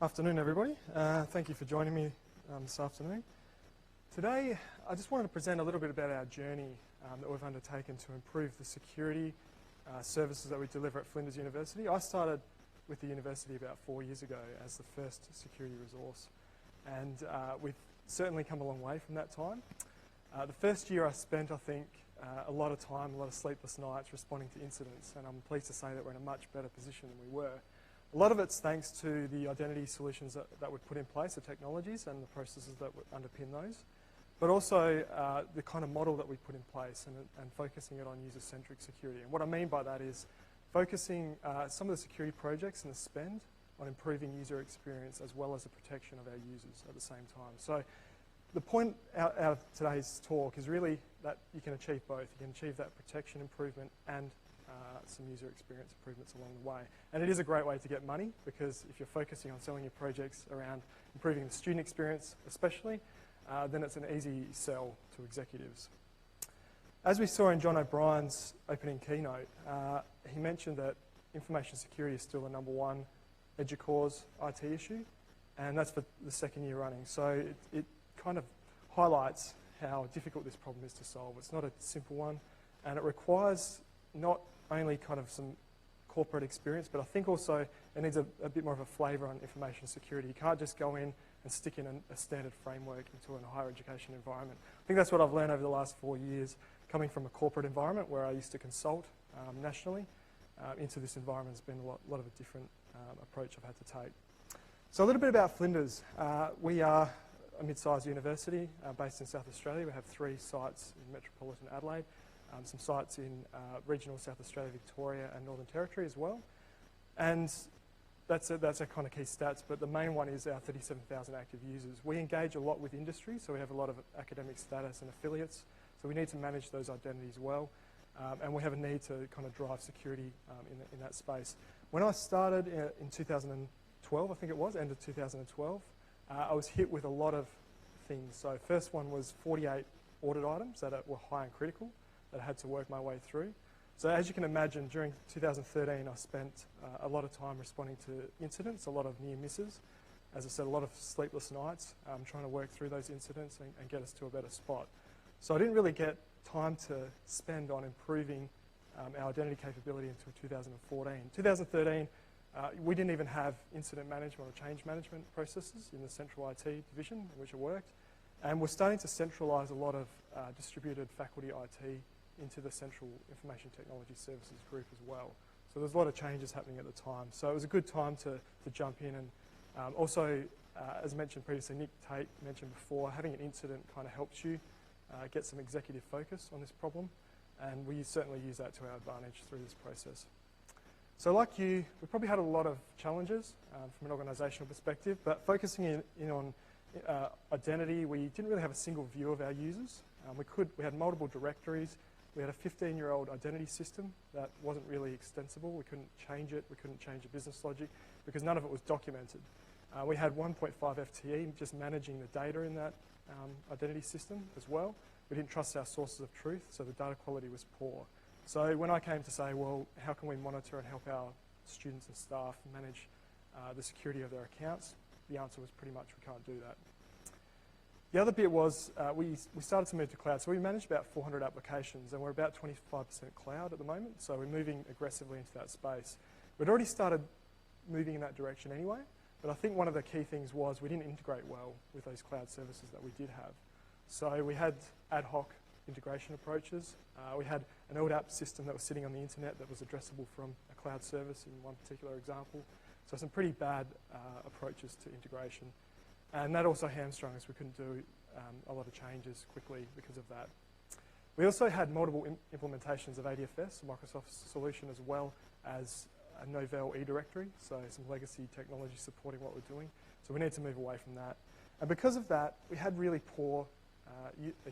Afternoon, everybody. Thank you for joining me this afternoon. Today, I just wanted to present a little bit about our journey that we've undertaken to improve the security services that we deliver at Flinders University. I started with the university about 4 years ago as the first security resource, and we've certainly come a long way from that time. The first year I spent, I think, a lot of time, a lot of sleepless nights responding to incidents, and I'm pleased to say that we're in a much better position than we were. A lot of it's thanks to the identity solutions that we've put in place, the technologies and the processes that would underpin those, but also the kind of model that we put in place and focusing it on user-centric security. And what I mean by that is focusing some of the security projects and the spend on improving user experience as well as the protection of our users at the same time. So the point out of today's talk is really that you can achieve both. You can achieve that protection improvement and some user experience improvements along the way. And it is a great way to get money, because if you're focusing on selling your projects around improving the student experience especially, then it's an easy sell to executives. As we saw in John O'Brien's opening keynote, he mentioned that information security is still the #1 EDUCAUSE IT issue, and that's for the second year running. So it kind of highlights how difficult this problem is to solve. It's not a simple one, and it requires not only kind of some corporate experience, but I think also it needs a bit more of a flavour on information security. You can't just go in and stick in a standard framework into a higher education environment. I think that's what I've learned over the last 4 years, coming from a corporate environment where I used to consult nationally, into this environment has been a lot of a different approach I've had to take. So a little bit about Flinders. We are a mid-sized university based in South Australia. We have 3 sites in metropolitan Adelaide, some sites in regional South Australia, Victoria and Northern Territory as well. And that's our kind of key stats, but the main one is our 37,000 active users. We engage a lot with industry, so we have a lot of academic status and affiliates, so we need to manage those identities well, and we have a need to kind of drive security in that space. When I started in 2012, I think it was, end of 2012, I was hit with a lot of things. So first one was 48 audit items that were high and critical that I had to work my way through. So as you can imagine, during 2013, I spent a lot of time responding to incidents, a lot of near misses. As I said, a lot of sleepless nights, trying to work through those incidents and get us to a better spot. So I didn't really get time to spend on improving our identity capability until 2014. 2013, we didn't even have incident management or change management processes in the central IT division in which I worked. And we're starting to centralise a lot of distributed faculty IT into the Central Information Technology Services group as well. So there's a lot of changes happening at the time. So it was a good time to jump in. And also, as mentioned previously, Nick Tate mentioned before, having an incident kind of helps you get some executive focus on this problem. And we certainly use that to our advantage through this process. So like you, we probably had a lot of challenges from an organisational perspective, but focusing in on identity, we didn't really have a single view of our users. We had multiple directories. We had a 15-year-old identity system that wasn't really extensible. We couldn't change it. We couldn't change the business logic because none of it was documented. We had 1.5 FTE just managing the data in that identity system as well. We didn't trust our sources of truth, so the data quality was poor. So when I came to say, well, how can we monitor and help our students and staff manage the security of their accounts, the answer was pretty much we can't do that. The other bit was we started to move to cloud. So we managed about 400 applications, and we're about 25% cloud at the moment. So we're moving aggressively into that space. We'd already started moving in that direction anyway, but I think one of the key things was we didn't integrate well with those cloud services that we did have. So we had ad hoc integration approaches. We had an LDAP system that was sitting on the internet that was addressable from a cloud service in one particular example. So some pretty bad approaches to integration. And that also hamstrung us. We couldn't do a lot of changes quickly because of that. We also had multiple implementations of ADFS, Microsoft's solution, as well as a Novell eDirectory, so some legacy technology supporting what we're doing. So we need to move away from that. And because of that, we had really poor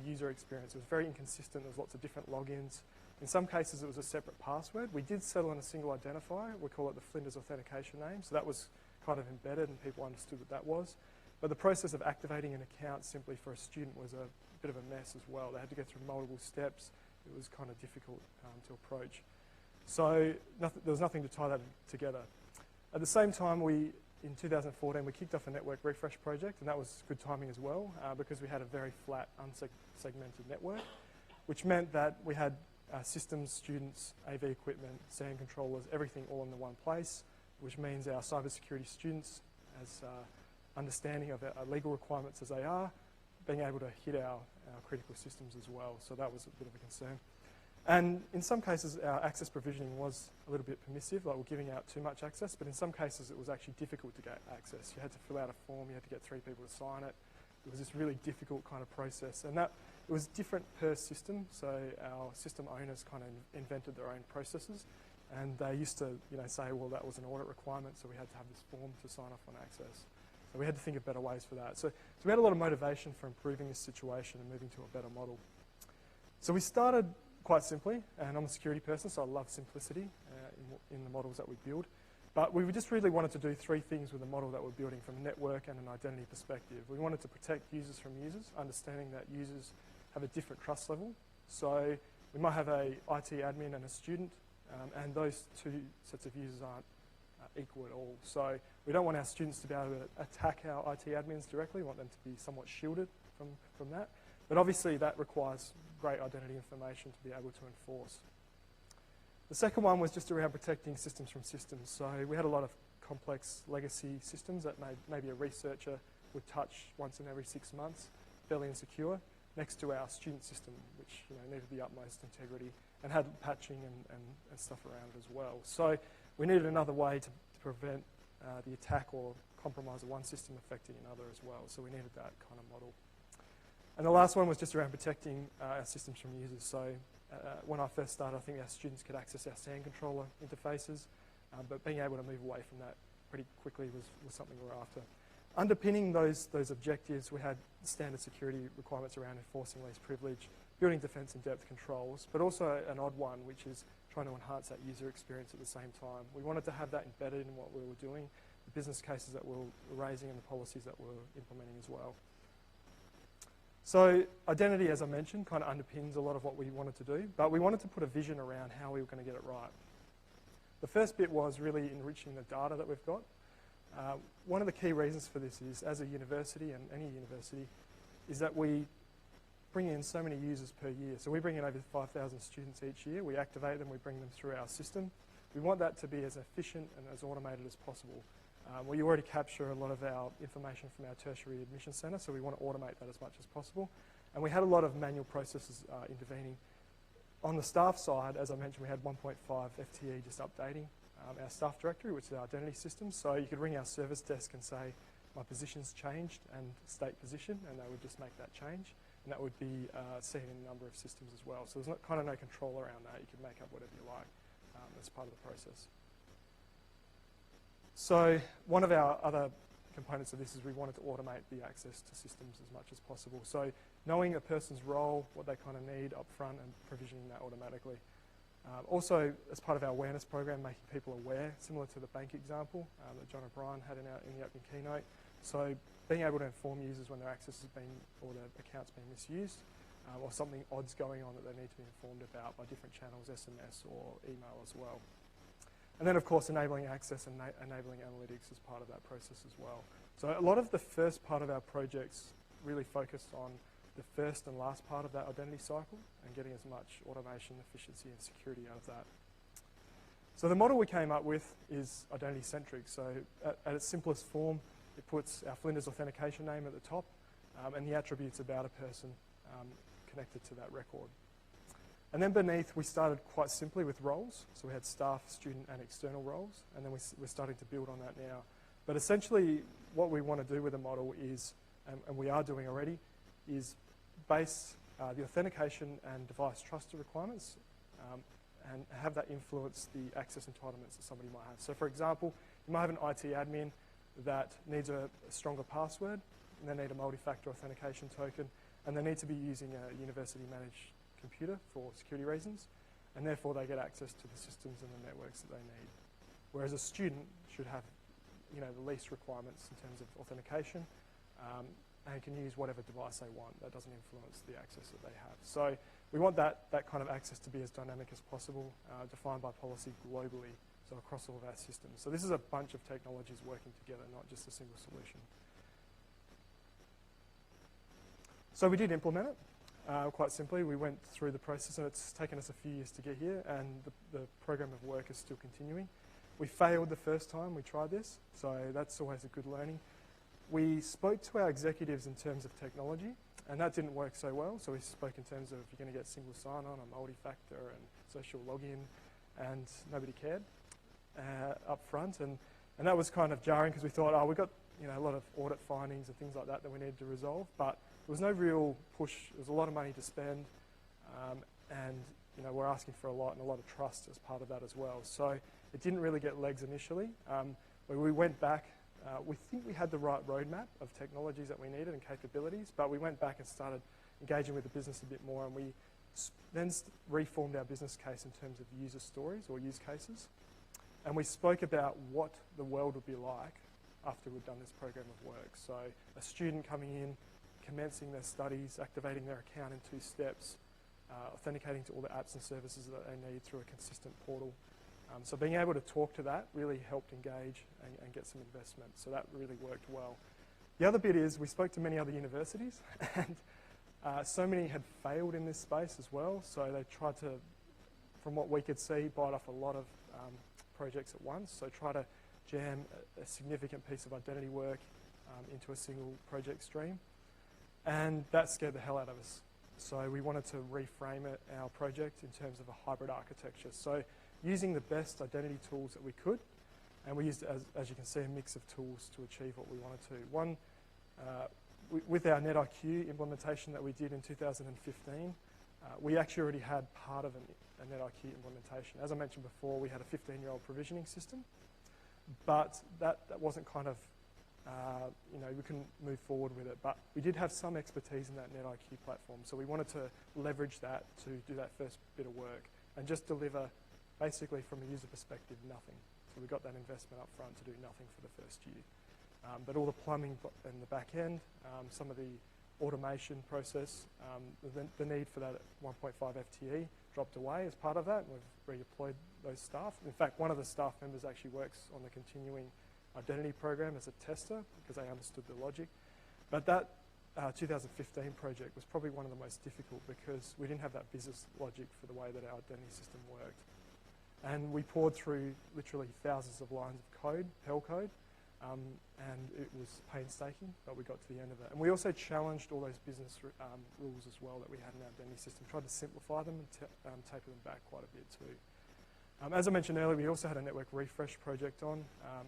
user experience. It was very inconsistent. There was lots of different logins. In some cases, it was a separate password. We did settle on a single identifier. We call it the Flinders authentication name. So that was kind of embedded, and people understood what that was. But the process of activating an account simply for a student was a bit of a mess as well. They had to go through multiple steps. It was kind of difficult to approach. So there was nothing to tie that together. At the same time, we in 2014, we kicked off a network refresh project, and that was good timing as well because we had a very flat, unsegmented network, which meant that we had systems, students, AV equipment, SAN controllers, everything all in the one place, which means our cybersecurity students, as understanding of our legal requirements as they are, being able to hit our critical systems as well. So that was a bit of a concern. And in some cases, our access provisioning was a little bit permissive, like we're giving out too much access, but in some cases it was actually difficult to get access. You had to fill out a form, you had to get 3 people to sign it. It was this really difficult kind of process. And that it was different per system, so our system owners kind of invented their own processes, and they used to say, well, that was an audit requirement, so we had to have this form to sign off on access. So we had to think of better ways for that. So we had a lot of motivation for improving this situation and moving to a better model. So we started quite simply, and I'm a security person, so I love simplicity in the models that we build. But we just really wanted to do 3 things with the model that we're building from a network and an identity perspective. We wanted to protect users from users, understanding that users have a different trust level. So we might have a IT admin and a student, and those 2 sets of users aren't equal at all. So we don't want our students to be able to attack our IT admins directly. We want them to be somewhat shielded from that. But obviously that requires great identity information to be able to enforce. The second one was just around protecting systems from systems. So we had a lot of complex legacy systems that maybe a researcher would touch once in every 6 months, fairly insecure, next to our student system, which needed the utmost integrity and had patching and stuff around it as well. So we needed another way to prevent the attack or compromise of one system affecting another as well. So we needed that kind of model. And the last one was just around protecting our systems from users. So when I first started, I think our students could access our SAN controller interfaces, but being able to move away from that pretty quickly was something we were after. Underpinning those objectives, we had standard security requirements around enforcing least privilege, building defense and depth controls, but also an odd one, which is trying to enhance that user experience at the same time. We wanted to have that embedded in what we were doing, the business cases that we were raising and the policies that we were implementing as well. So identity, as I mentioned, kind of underpins a lot of what we wanted to do, but we wanted to put a vision around how we were going to get it right. The first bit was really enriching the data that we've got. One of the key reasons for this is, as a university, and any university, is that we bring in so many users per year. So we bring in over 5,000 students each year. We activate them, we bring them through our system. We want that to be as efficient and as automated as possible. We already capture a lot of our information from our tertiary admission centre, so we want to automate that as much as possible. And we had a lot of manual processes intervening. On the staff side, as I mentioned, we had 1.5 FTE just updating our staff directory, which is our identity system. So you could ring our service desk and say, my position's changed and state position, and they would just make that change. And that would be seen in a number of systems as well. So there's kind of no control around that. You can make up whatever you like as part of the process. So one of our other components of this is we wanted to automate the access to systems as much as possible. So knowing a person's role, what they kind of need up front, and provisioning that automatically. Also, as part of our awareness program, making people aware, similar to the bank example that John O'Brien had in the opening keynote. So being able to inform users when their access has been, or their account's been misused, or something odd's going on that they need to be informed about by different channels, SMS or email as well. And then, of course, enabling access and enabling analytics as part of that process as well. So a lot of the first part of our projects really focused on the first and last part of that identity cycle and getting as much automation, efficiency, and security out of that. So the model we came up with is identity-centric. So at its simplest form, it puts our Flinders authentication name at the top and the attributes about a person connected to that record. And then beneath, we started quite simply with roles. So we had staff, student, and external roles. And then we're starting to build on that now. But essentially, what we want to do with the model is, and we are doing already, is base the authentication and device trust requirements and have that influence the access entitlements that somebody might have. So for example, you might have an IT admin that needs a stronger password, and they need a multi-factor authentication token, and they need to be using a university-managed computer for security reasons, and therefore they get access to the systems and the networks that they need. Whereas a student should have, the least requirements in terms of authentication, and can use whatever device they want. That doesn't influence the access that they have. So we want that kind of access to be as dynamic as possible, defined by policy globally. So so across all of our systems. So this is a bunch of technologies working together, not just a single solution. So we did implement it. Quite simply, we went through the process, and it's taken us a few years to get here, and the program of work is still continuing. We failed the first time we tried this, so that's always a good learning. We spoke to our executives in terms of technology, and that didn't work so well. So we spoke in terms of you're going to get single sign-on and multi-factor and social login, and nobody cared up front. And that was kind of jarring because we thought, oh, we've got a lot of audit findings and things like that we needed to resolve, but there was no real push. There was a lot of money to spend, and we're asking for a lot and a lot of trust as part of that as well. So it didn't really get legs initially. When we went back, we think we had the right roadmap of technologies that we needed and capabilities, but we went back and started engaging with the business a bit more, and we then reformed our business case in terms of user stories or use cases. And we spoke about what the world would be like after we'd done this program of work. So a student coming in, commencing their studies, activating their account in 2 steps, authenticating to all the apps and services that they need through a consistent portal. So being able to talk to that really helped engage and get some investment. So that really worked well. The other bit is we spoke to many other universities, and so many had failed in this space as well. So they tried to, from what we could see, bite off a lot of projects at once. So try to jam a significant piece of identity work into a single project stream. And that scared the hell out of us. So we wanted to reframe our project in terms of a hybrid architecture. So using the best identity tools that we could, and we used, as you can see, a mix of tools to achieve what we wanted to. One, with our NetIQ implementation that we did in 2015, we actually already had part of a NetIQ implementation. As I mentioned before, we had a 15-year-old provisioning system, but that wasn't kind of, we couldn't move forward with it. But we did have some expertise in that NetIQ platform, so we wanted to leverage that to do that first bit of work and just deliver, basically from a user perspective, nothing. So we got that investment up front to do nothing for the first year. But all the plumbing in the back end, some of the automation process, the need for that 1.5 FTE dropped away as part of that, and we've redeployed those staff. In fact, one of the staff members actually works on the continuing identity program as a tester because they understood the logic. But that 2015 project was probably one of the most difficult because we didn't have that business logic for the way that our identity system worked. And we poured through literally thousands of lines of code, Perl code, and it was painstaking, but we got to the end of it. And we also challenged all those business rules as well that we had in our identity system, tried to simplify them and taper them back quite a bit too. As I mentioned earlier, we also had a network refresh project on,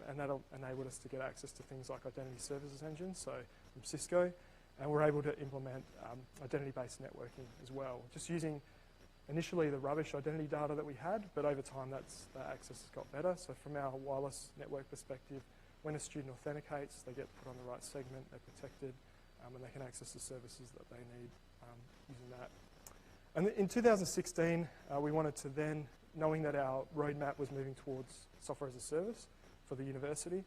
and that enabled us to get access to things like Identity Services Engine, so from Cisco, and we're able to implement identity-based networking as well, just using initially the rubbish identity data that we had, but over time the access has got better. So from our wireless network perspective, when a student authenticates, they get put on the right segment, they're protected, and they can access the services that they need using that. And in 2016, we wanted to then, knowing that our roadmap was moving towards software as a service for the university,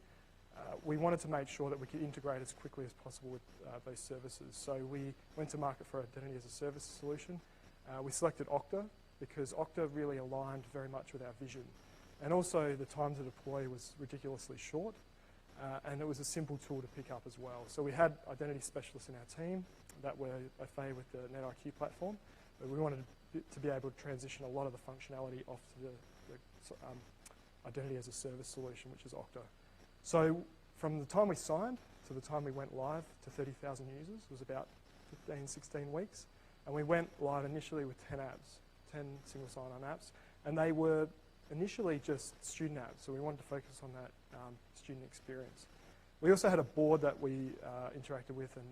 we wanted to make sure that we could integrate as quickly as possible with those services. So we went to market for identity as a service solution. We selected Okta because Okta really aligned very much with our vision. And also the time to deploy was ridiculously short, and it was a simple tool to pick up as well. So we had identity specialists in our team that were au fait with the NetIQ platform, but we wanted to be able to transition a lot of the functionality off to the identity as a service solution, which is Okta. So from the time we signed to the time we went live to 30,000 users was about 15, 16 weeks. And we went live initially with 10 apps, 10 single sign-on apps. And they were initially just student apps, so we wanted to focus on that student experience. We also had a board that we interacted with and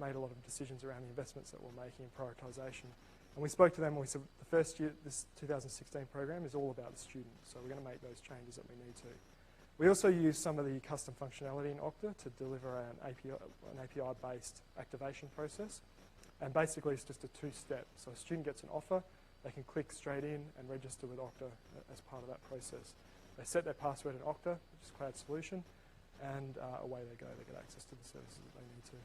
made a lot of decisions around the investments that we're making and prioritisation. And we spoke to them and we said, the first year, this 2016 program is all about the student, so we're going to make those changes that we need to. We also use some of the custom functionality in Okta to deliver an API-based activation process. And basically, it's just a two-step. So a student gets an offer, they can click straight in and register with Okta as part of that process. They set their password in Okta, which is cloud solution, and away they go. They get access to the services that they need to.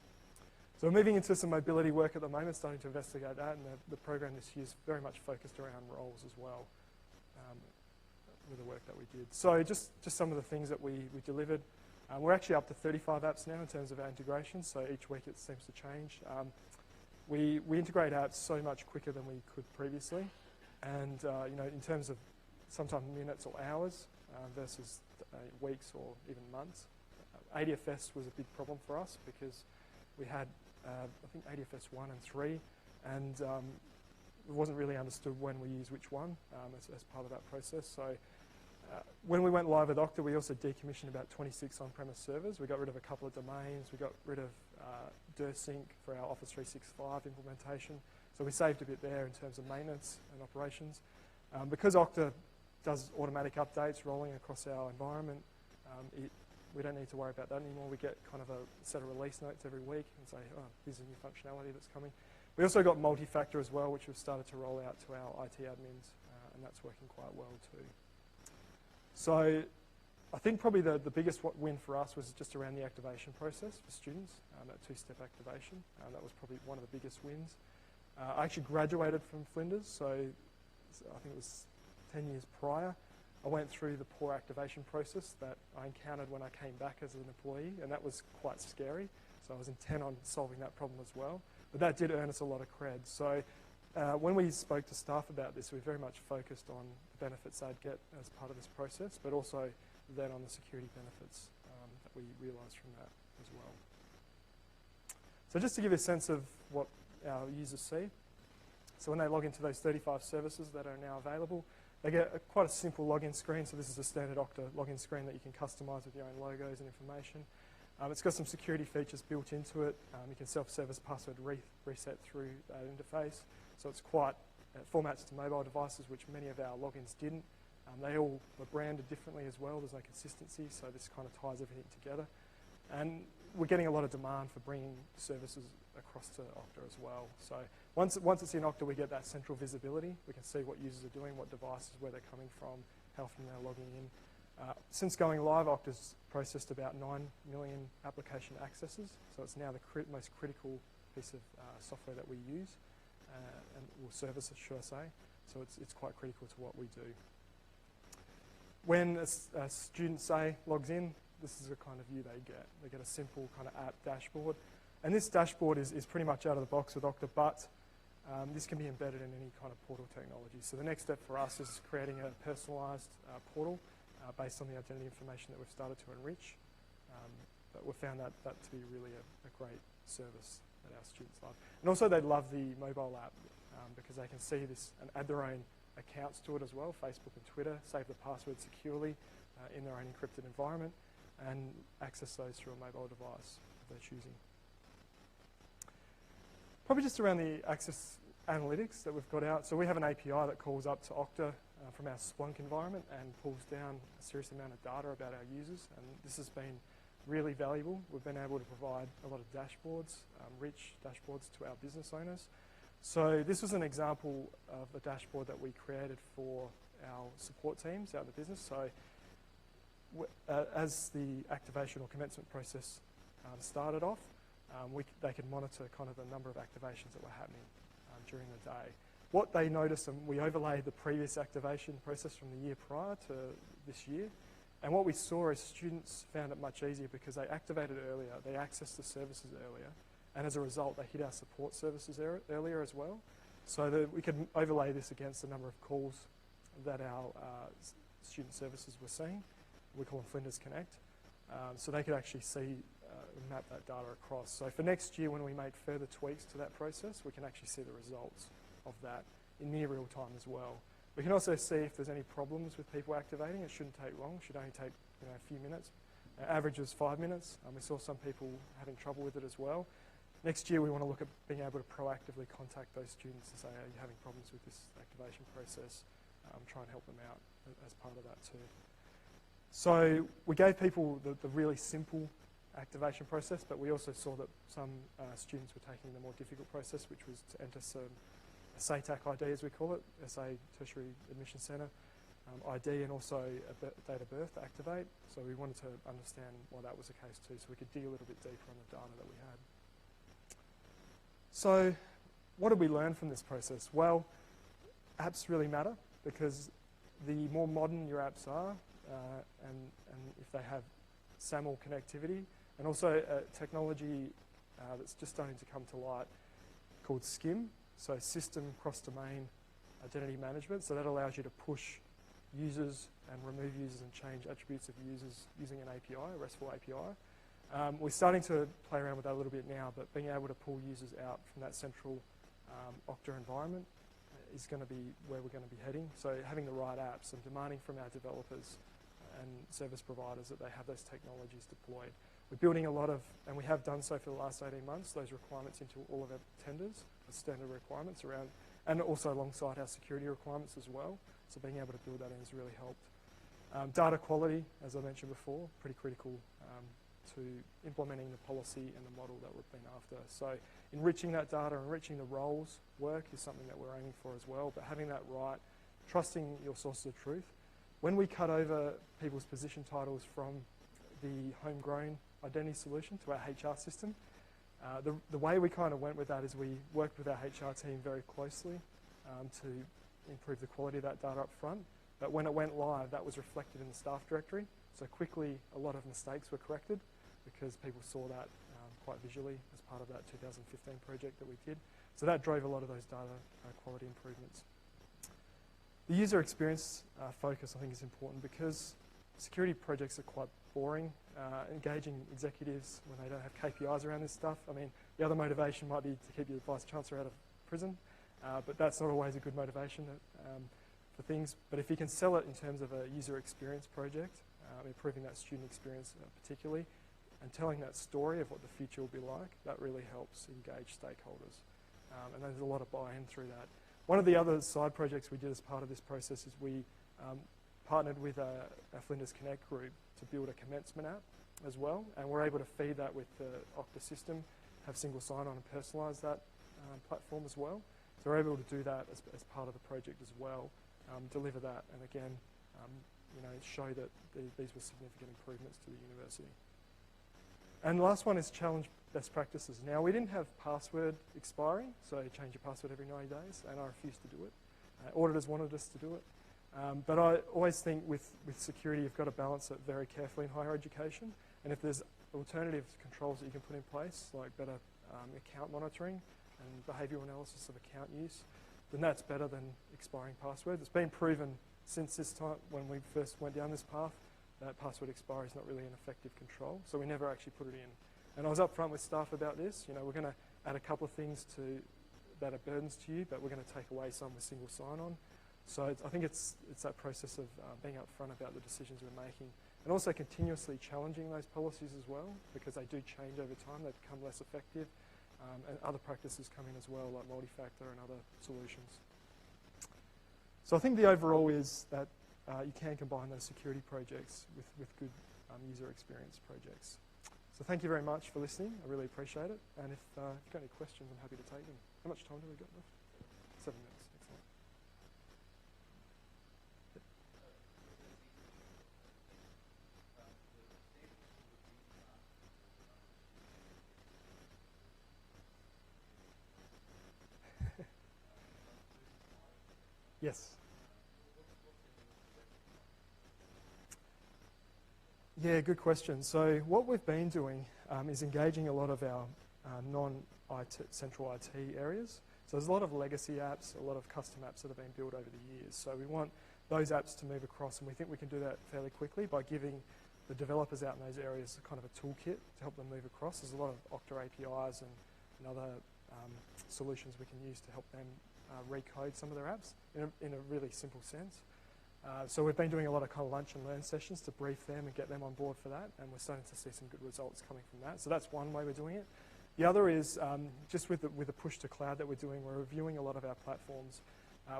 So we're moving into some mobility work at the moment, starting to investigate that, and the program this year is very much focused around roles as well. with the work that we did. So just some of the things that we delivered. We're actually up to 35 apps now in terms of our integration, so each week it seems to change. We integrate apps so much quicker than we could previously, and in terms of sometimes minutes or hours versus weeks or even months. ADFS was a big problem for us because we had, I think, ADFS 1 and 3, and it wasn't really understood when we use which one as part of that process. So when we went live with Okta, we also decommissioned about 26 on-premise servers. We got rid of a couple of domains. We got rid of DirSync for our Office 365 implementation. So we saved a bit there in terms of maintenance and operations. Because Okta does automatic updates rolling across our environment, we don't need to worry about that anymore. We get kind of a set of release notes every week and say, oh, here's a new functionality that's coming. We also got multi-factor as well, which we've started to roll out to our IT admins, and that's working quite well too. So I think probably the biggest win for us was just around the activation process for students, that two-step activation. That was probably one of the biggest wins. I actually graduated from Flinders, so I think it was 10 years prior. I went through the poor activation process that I encountered when I came back as an employee, and that was quite scary. So I was intent on solving that problem as well. But that did earn us a lot of cred. So when we spoke to staff about this, we very much focused on the benefits they'd get as part of this process, but also then on the security benefits that we realised from that as well. So just to give you a sense of what our users see. So when they log into those 35 services that are now available, they get quite a simple login screen. So this is a standard Okta login screen that you can customise with your own logos and information. It's got some security features built into it. You can self-service password reset through that interface. So it's quite formats to mobile devices, which many of our logins didn't. They all were branded differently as well. There's no consistency, so this kind of ties everything together. And we're getting a lot of demand for bringing services across to Okta as well. So once it's in Okta, we get that central visibility. We can see what users are doing, what devices, where they're coming from, how often they're logging in. Since going live, Okta's processed about 9 million application accesses, so it's now the most critical piece of software that we use, or services, should I say. So it's quite critical to what we do. When a student, say, logs in, this is the kind of view they get. They get a simple kind of app dashboard. And this dashboard is pretty much out of the box with Okta, but this can be embedded in any kind of portal technology. So the next step for us is creating a personalised portal based on the identity information that we've started to enrich. But we've found that to be really a great service that our students love. And also they love the mobile app because they can see this and add their own accounts to it as well, Facebook and Twitter, save the password securely in their own encrypted environment, and access those through a mobile device of their choosing. Probably just around the access analytics that we've got out. So we have an API that calls up to Okta from our Splunk environment and pulls down a serious amount of data about our users, and this has been really valuable. We've been able to provide a lot of dashboards, rich dashboards to our business owners. So this was an example of a dashboard that we created for our support teams out in the business. So as the activation or commencement process started off, they could monitor kind of the number of activations that were happening during the day. What they noticed, and we overlaid the previous activation process from the year prior to this year, and what we saw is students found it much easier because they activated earlier, they accessed the services earlier, and as a result, they hit our support services earlier as well. So that we could overlay this against the number of calls that our student services were seeing. We call them Flinders Connect. So they could actually see map that data across. So for next year, when we make further tweaks to that process, we can actually see the results of that in near real time as well. We can also see if there's any problems with people activating. It shouldn't take long. It should only take a few minutes. Our average was 5 minutes. We saw some people having trouble with it as well. Next year, we want to look at being able to proactively contact those students and say, are you having problems with this activation process? Try and help them out as part of that too. So we gave people the really simple activation process, but we also saw that some students were taking the more difficult process, which was to enter some SATAC ID, as we call it, SA Tertiary Admission Centre ID, and also a date of birth to activate. So we wanted to understand why that was the case too, so we could dig a little bit deeper on the data that we had. So what did we learn from this process? Well, apps really matter because the more modern your apps are, and if they have SAML connectivity, and also technology that's just starting to come to light called SCIM, so System Cross-Domain Identity Management. So that allows you to push users and remove users and change attributes of users using an API, a RESTful API. We're starting to play around with that a little bit now, but being able to pull users out from that central Okta environment is going to be where we're going to be heading. So having the right apps and demanding from our developers and service providers that they have those technologies deployed. We're building a lot of, and we have done so for the last 18 months, those requirements into all of our tenders, the standard requirements around, and also alongside our security requirements as well. So being able to build that in has really helped. Data quality, as I mentioned before, pretty critical to implementing the policy and the model that we've been after. So enriching that data, enriching the roles work is something that we're aiming for as well, but having that right, trusting your sources of truth. When we cut over people's position titles from the homegrown identity solution to our HR system, the way we kind of went with that is we worked with our HR team very closely to improve the quality of that data up front. But when it went live, that was reflected in the staff directory. So quickly, a lot of mistakes were corrected because people saw that quite visually as part of that 2015 project that we did. So that drove a lot of those data quality improvements. The user experience focus, I think, is important because security projects are quite boring. Engaging executives when they don't have KPIs around this stuff. I mean, the other motivation might be to keep your vice chancellor out of prison, but that's not always a good motivation for things. But if you can sell it in terms of a user experience project, improving that student experience particularly, and telling that story of what the future will be like, that really helps engage stakeholders. And there's a lot of buy-in through that. One of the other side projects we did as part of this process is we partnered with our Finnis Connect group to build a commencement app as well, and we're able to feed that with the Okta system, have single sign-on and personalise that platform as well. So we're able to do that as part of the project as well, deliver that, and again, show that these were significant improvements to the university. And the last one is challenge best practices. Now, we didn't have password expiry, so you change your password every 90 days, and I refused to do it. Auditors wanted us to do it. But I always think with security, you've got to balance it very carefully in higher education. And if there's alternative controls that you can put in place, like better account monitoring and behavioural analysis of account use, then that's better than expiring passwords. It's been proven since this time, when we first went down this path, that password expiry is not really an effective control. So we never actually put it in. And I was upfront with staff about this. We're going to add a couple of things that are burdens to you, but we're going to take away some with single sign-on. So I think it's that process of being upfront about the decisions we're making, and also continuously challenging those policies as well, because they do change over time. They become less effective, and other practices come in as well, like multi-factor and other solutions. So I think the overall is that you can combine those security projects with good user experience projects. So thank you very much for listening. I really appreciate it. And if you've got any questions, I'm happy to take them. How much time do we got left? 7 minutes. Excellent. Yes. Yeah, good question. So what we've been doing is engaging a lot of our non-central IT areas. So there's a lot of legacy apps, a lot of custom apps that have been built over the years. So we want those apps to move across, and we think we can do that fairly quickly by giving the developers out in those areas kind of a toolkit to help them move across. There's a lot of Okta APIs and other solutions we can use to help them recode some of their apps in a really simple sense. So we've been doing a lot of kind of lunch and learn sessions to brief them and get them on board for that, and we're starting to see some good results coming from that. So that's one way we're doing it. The other is just with the push to cloud that we're doing, we're reviewing a lot of our platforms.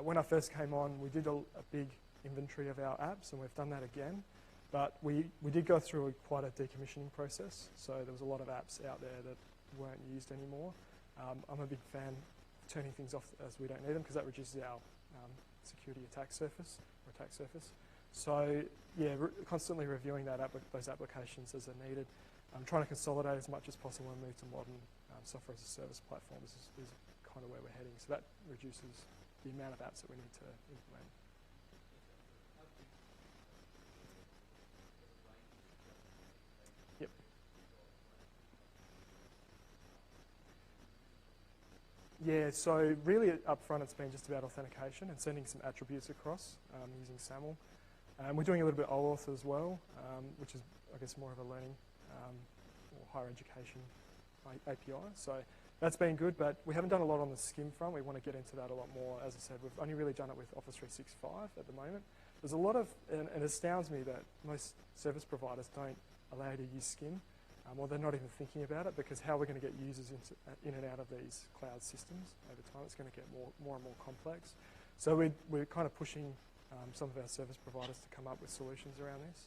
When I first came on, we did a big inventory of our apps, and we've done that again. But we did go through quite a decommissioning process, so there was a lot of apps out there that weren't used anymore. I'm a big fan of turning things off as we don't need them, because that reduces our security attack surface. So yeah, constantly reviewing those applications as they're needed. Trying to consolidate as much as possible and move to modern software as a service platforms is kind of where we're heading. So that reduces the amount of apps that we need to implement. Yeah, so really up front it's been just about authentication and sending some attributes across using SAML. We're doing a little bit of OAuth as well, which is, I guess, more of a learning or higher education API. So that's been good, but we haven't done a lot on the SCIM front. We want to get into that a lot more. As I said, we've only really done it with Office 365 at the moment. There's a lot of, and it astounds me that most service providers don't allow you to use SCIM, or they're not even thinking about it, because how we're going to get users in and out of these cloud systems over time, it's going to get more and more complex. So we're kind of pushing some of our service providers to come up with solutions around this.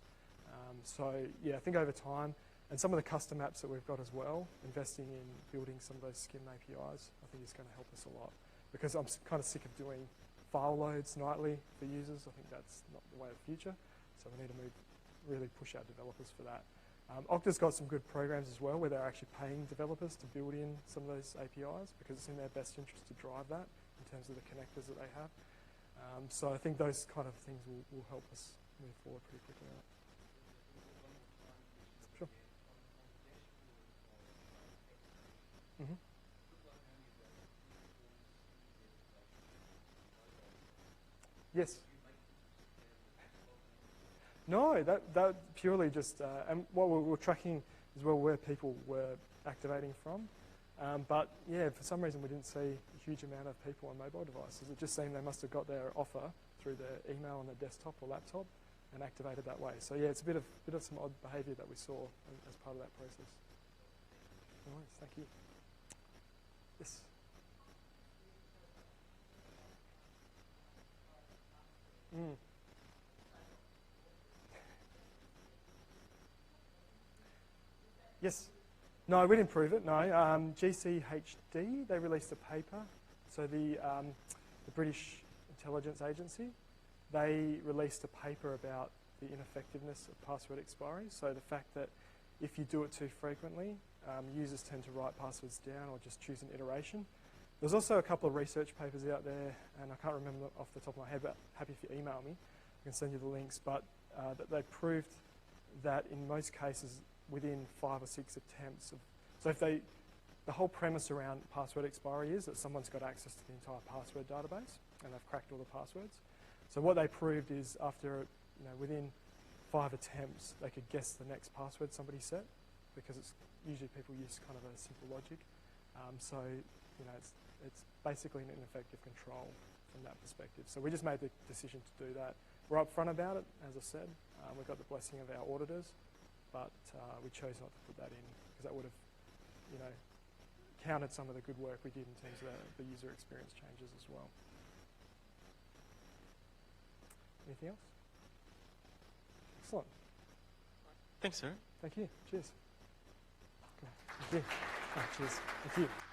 So yeah, I think over time, and some of the custom apps that we've got as well, investing in building some of those SCIM APIs, I think is going to help us a lot. Because I'm kind of sick of doing file loads nightly for users. I think that's not the way of the future. So we need to really push our developers for that. Okta's got some good programs as well where they're actually paying developers to build in some of those APIs because it's in their best interest to drive that in terms of the connectors that they have. So I think those kind of things will help us move forward pretty quickly. Sure. Mm-hmm. Yes. No, that purely just, and what we're tracking as well where people were activating from. But yeah, for some reason we didn't see a huge amount of people on mobile devices. It just seemed they must have got their offer through their email on their desktop or laptop and activated that way. So yeah, it's a bit of some odd behaviour that we saw as part of that process. No worries, thank you. Yes. Mm. Yes. No, we didn't prove it, no. GCHD, they released a paper. So the British Intelligence Agency, they released a paper about the ineffectiveness of password expiry. So the fact that if you do it too frequently, users tend to write passwords down or just choose an iteration. There's also a couple of research papers out there, and I can't remember off the top of my head, but happy if you email me. I can send you the links. But that they proved that in most cases, within 5 or 6 attempts so if the whole premise around password expiry is that someone's got access to the entire password database and they've cracked all the passwords. So what they proved is after, within 5 attempts, they could guess the next password somebody set, because it's usually people use kind of a simple logic. So, it's basically an ineffective control from that perspective. So we just made the decision to do that. We're upfront about it, as I said. We got the blessing of our auditors. But we chose not to put that in because that would have, countered some of the good work we did in terms of the user experience changes as well. Anything else? Excellent. Thanks, sir. Thank you. Cheers. Cool. Thank you. Oh, cheers. Thank you.